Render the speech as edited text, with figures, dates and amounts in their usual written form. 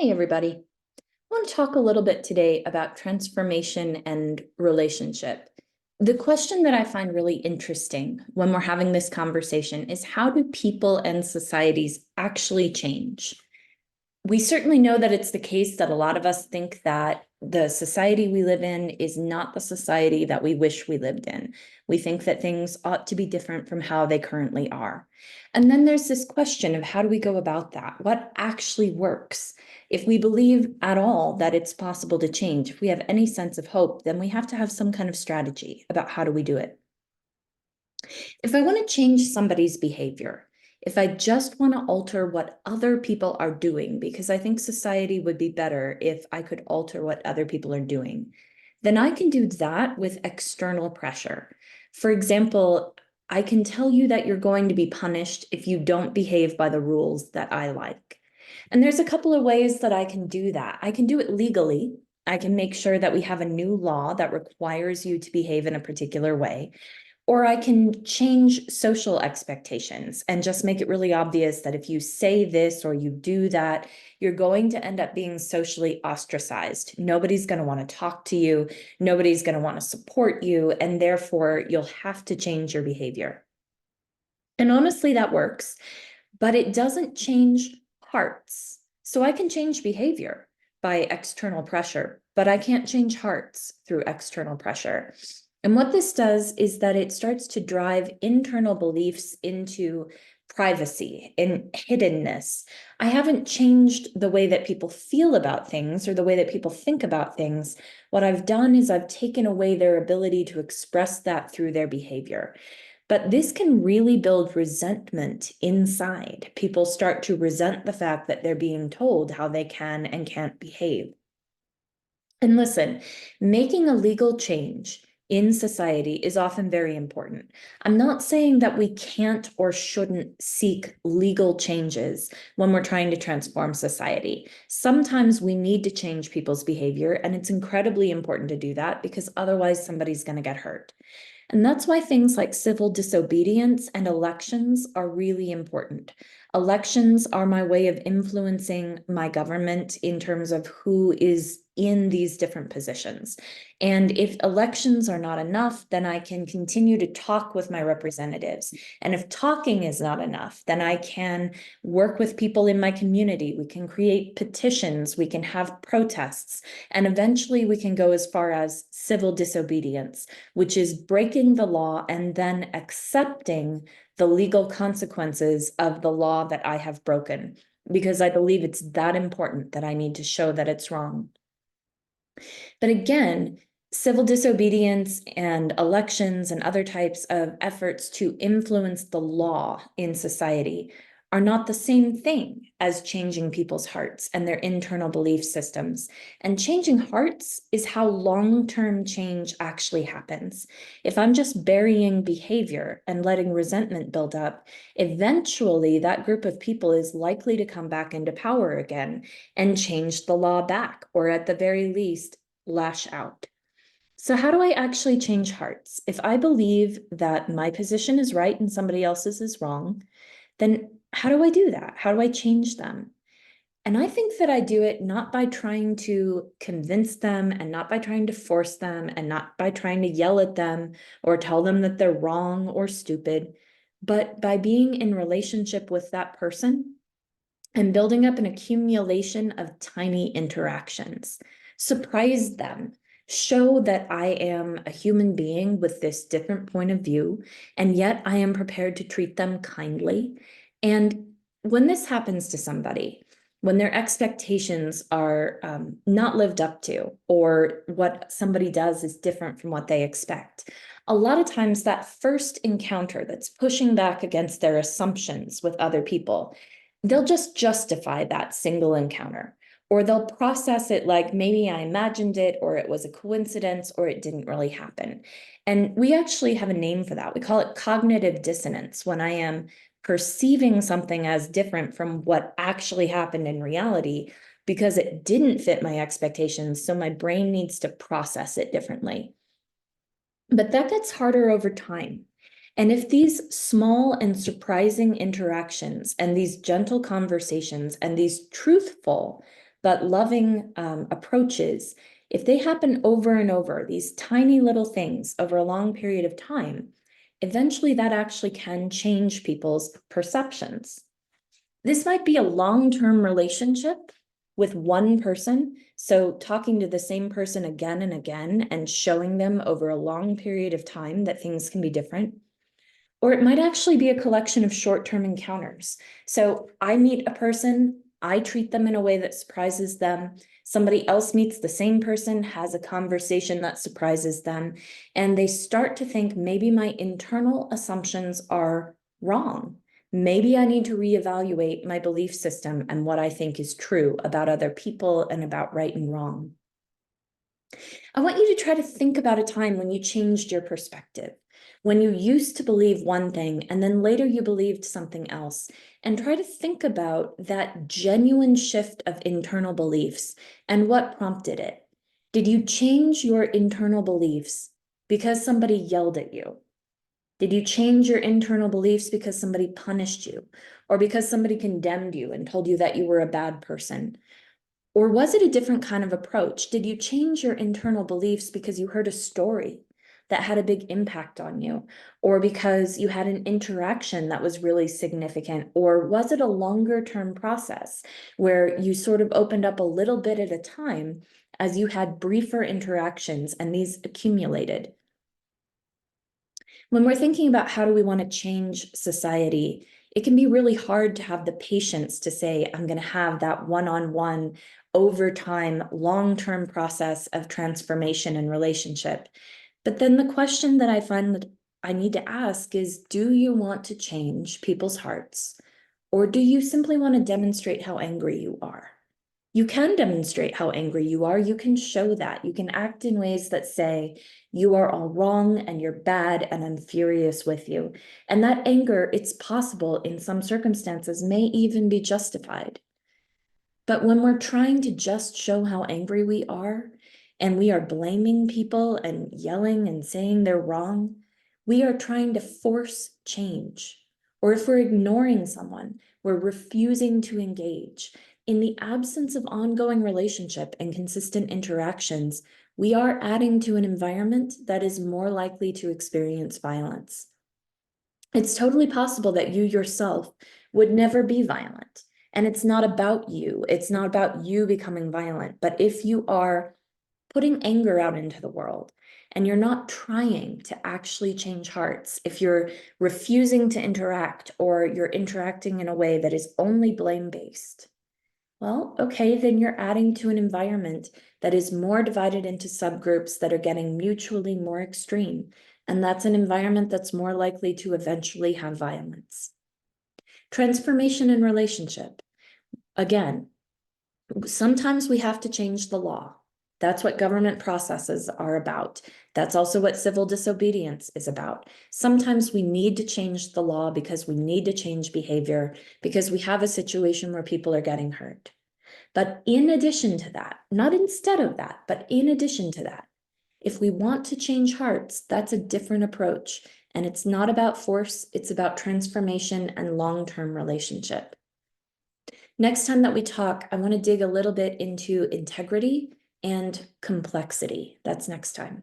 Hey, everybody. I want to talk a little bit today about transformation and relationship. The question that I find really interesting when we're having this conversation is, how do people and societies actually change? We certainly know that it's the case that a lot of us think that the society we live in is not the society that we wish we lived in. We think that things ought to be different from how they currently are. And then there's this question of, how do we go about that? What actually works? If we believe at all that it's possible to change, if we have any sense of hope, then we have to have some kind of strategy about how do we do it. If I want to change somebody's behavior, if I just want to alter what other people are doing, because I think society would be better if I could alter what other people are doing, then I can do that with external pressure. For example, I can tell you that you're going to be punished if you don't behave by the rules that I like. And there's a couple of ways that I can do that. I can do it legally. I can make sure that we have a new law that requires you to behave in a particular way. Or I can change social expectations and just make it really obvious that if you say this or you do that, you're going to end up being socially ostracized. Nobody's going to want to talk to you. Nobody's going to want to support you. And therefore, you'll have to change your behavior. And honestly, that works, but it doesn't change hearts. So I can change behavior by external pressure, but I can't change hearts through external pressure. And what this does is that it starts to drive internal beliefs into privacy and hiddenness. I haven't changed the way that people feel about things or the way that people think about things. What I've done is I've taken away their ability to express that through their behavior. But this can really build resentment inside. People start to resent the fact that they're being told how they can and can't behave. And listen, making a legal change in society is often very important. I'm not saying that we can't or shouldn't seek legal changes when we're trying to transform society. Sometimes we need to change people's behavior, and it's incredibly important to do that because otherwise somebody's going to get hurt. And that's why things like civil disobedience and elections are really important. Elections are my way of influencing my government in terms of who is in these different positions. And if elections are not enough, then I can continue to talk with my representatives. And if talking is not enough, then I can work with people in my community. We can create petitions, we can have protests, and eventually we can go as far as civil disobedience, which is breaking the law and then accepting the legal consequences of the law that I have broken, because I believe it's that important that I need to show that it's wrong. But again, civil disobedience and elections and other types of efforts to influence the law in society are not the same thing as changing people's hearts and their internal belief systems. And changing hearts is how long-term change actually happens. If I'm just burying behavior and letting resentment build up, eventually that group of people is likely to come back into power again and change the law back, or at the very least, lash out. So how do I actually change hearts? If I believe that my position is right and somebody else's is wrong, then how do I do that? How do I change them? And I think that I do it not by trying to convince them and not by trying to force them and not by trying to yell at them or tell them that they're wrong or stupid, but by being in relationship with that person and building up an accumulation of tiny interactions. Surprise them. Show that I am a human being with this different point of view, and yet I am prepared to treat them kindly. And when this happens to somebody, when their expectations are not lived up to, or what somebody does is different from what they expect, a lot of times that first encounter that's pushing back against their assumptions with other people, they'll just justify that single encounter, or they'll process it like, maybe I imagined it, or it was a coincidence, or it didn't really happen. And we actually have a name for that. We call it cognitive dissonance, when I am perceiving something as different from what actually happened in reality because it didn't fit my expectations. So my brain needs to process it differently. But that gets harder over time. And if these small and surprising interactions and these gentle conversations and these truthful But loving approaches, if they happen over and over, these tiny little things over a long period of time, eventually that actually can change people's perceptions. This might be a long-term relationship with one person. So talking to the same person again and again and showing them over a long period of time that things can be different. Or it might actually be a collection of short-term encounters. So I meet a person, I treat them in a way that surprises them. Somebody else meets the same person, has a conversation that surprises them, and they start to think maybe my internal assumptions are wrong. Maybe I need to reevaluate my belief system and what I think is true about other people and about right and wrong. I want you to try to think about a time when you changed your perspective, when you used to believe one thing and then later you believed something else, and try to think about that genuine shift of internal beliefs and what prompted it. Did you change your internal beliefs because somebody yelled at you? Did you change your internal beliefs because somebody punished you or because somebody condemned you and told you that you were a bad person? Or was it a different kind of approach? Did you change your internal beliefs because you heard a story that had a big impact on you, or because you had an interaction that was really significant? Or was it a longer term process where you sort of opened up a little bit at a time as you had briefer interactions and these accumulated? When we're thinking about how do we want to change society, it can be really hard to have the patience to say, I'm going to have that one-on-one, over time, long-term process of transformation and relationship. But then the question that I find that I need to ask is, do you want to change people's hearts? Or do you simply want to demonstrate how angry you are? You can demonstrate how angry you are. You can show that. You can act in ways that say, you are all wrong and you're bad and I'm furious with you. And that anger, it's possible in some circumstances, may even be justified. But when we're trying to just show how angry we are, and we are blaming people and yelling and saying they're wrong, we are trying to force change. Or if we're ignoring someone, we're refusing to engage. In the absence of ongoing relationship and consistent interactions, we are adding to an environment that is more likely to experience violence. It's totally possible that you yourself would never be violent. And it's not about you. It's not about you becoming violent. But if you are putting anger out into the world and you're not trying to actually change hearts, if you're refusing to interact or you're interacting in a way that is only blame-based, well, okay, then you're adding to an environment that is more divided into subgroups that are getting mutually more extreme. And that's an environment that's more likely to eventually have violence. Transformation in relationship. Again, sometimes we have to change the law. That's what government processes are about. That's also what civil disobedience is about. Sometimes we need to change the law because we need to change behavior because we have a situation where people are getting hurt. But in addition to that, not instead of that, but in addition to that, if we want to change hearts, that's a different approach. And it's not about force, it's about transformation and long-term relationship. Next time that we talk, I want to dig a little bit into integrity and complexity. That's next time.